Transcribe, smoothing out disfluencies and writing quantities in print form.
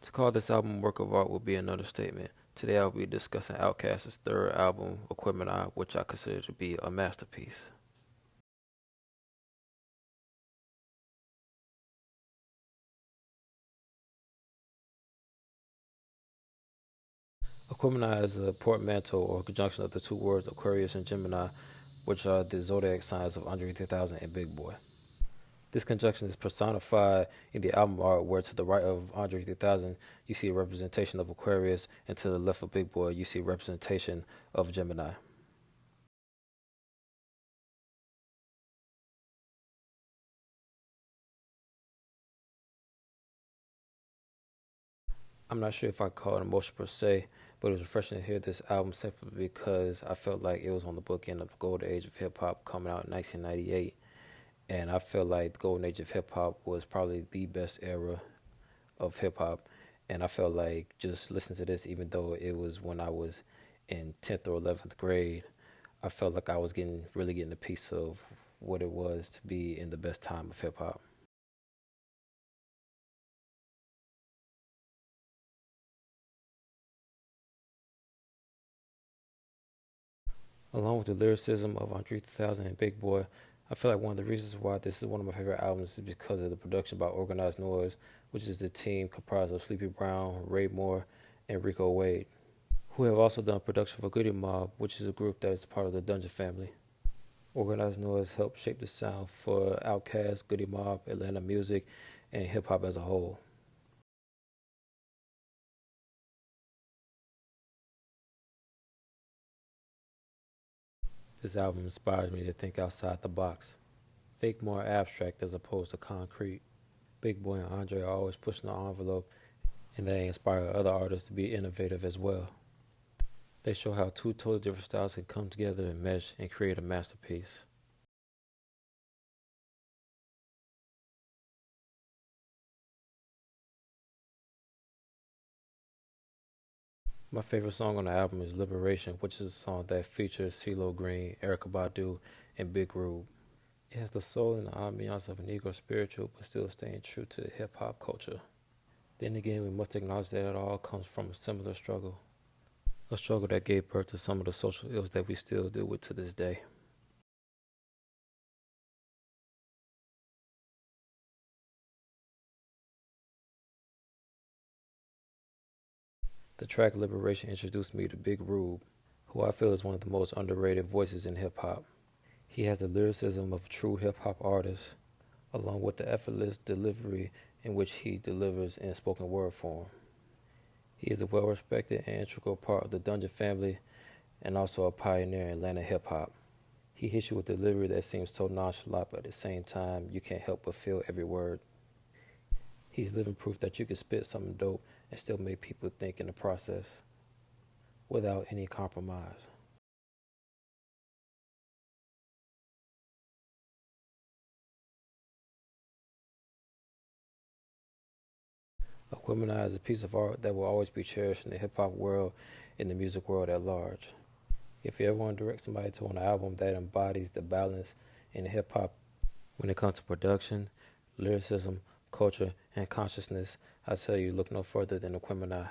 To call this album a work of art would be an understatement. Today I'll be discussing Outkast's third album, Equipment Eye, which I consider to be a masterpiece. Equipment Eye is a portmanteau or conjunction of the two words Aquarius and Gemini, which are the zodiac signs of Andre 3000 and Big Boi. This conjunction is personified in the album art, where to the right of Andre 3000 you see a representation of Aquarius, and to the left of Big Boi you see a representation of Gemini. I'm not sure if I call it emotion per se, but it was refreshing to hear this album simply because I felt like it was on the bookend of the golden age of hip hop coming out in 1998. And I feel like the golden age of hip hop was probably the best era of hip hop. And I felt like just listening to this, even though it was when I was in 10th or 11th grade, I felt like I was really getting a piece of what it was to be in the best time of hip hop. Along with the lyricism of Andre 3000 and Big Boi, I feel like one of the reasons why this is one of my favorite albums is because of the production by Organized Noise, which is the team comprised of Sleepy Brown, Ray Moore, and Rico Wade, who have also done production for Goody Mob, which is a group that is part of the Dungeon family. Organized Noise helped shape the sound for Outkast, Goody Mob, Atlanta music, and hip hop as a whole. This album inspires me to think outside the box, think more abstract as opposed to concrete. Big Boi and Andre are always pushing the envelope, and they inspire other artists to be innovative as well. They show how two totally different styles can come together and mesh and create a masterpiece. My favorite song on the album is Liberation, which is a song that features CeeLo Green, Erykah Badu, and Big Rube. It has the soul and the ambiance of a Negro spiritual, but still staying true to the hip hop culture. Then again, we must acknowledge that it all comes from a similar struggle, a struggle that gave birth to some of the social ills that we still deal with to this day. The track Liberation introduced me to Big Rube, who I feel is one of the most underrated voices in hip hop. He has the lyricism of a true hip hop artist, along with the effortless delivery in which he delivers in spoken word form. He is a well respected and integral part of the Dungeon family and also a pioneer in Atlanta hip hop. He hits you with delivery that seems so nonchalant, but at the same time, you can't help but feel every word. He's living proof that you can spit something dope and still make people think in the process without any compromise. Aquemini is a piece of art that will always be cherished in the hip hop world and the music world at large. If you ever want to direct somebody to an album that embodies the balance in hip hop when it comes to production, lyricism, culture, and consciousness, I tell you look no further than Aquemini.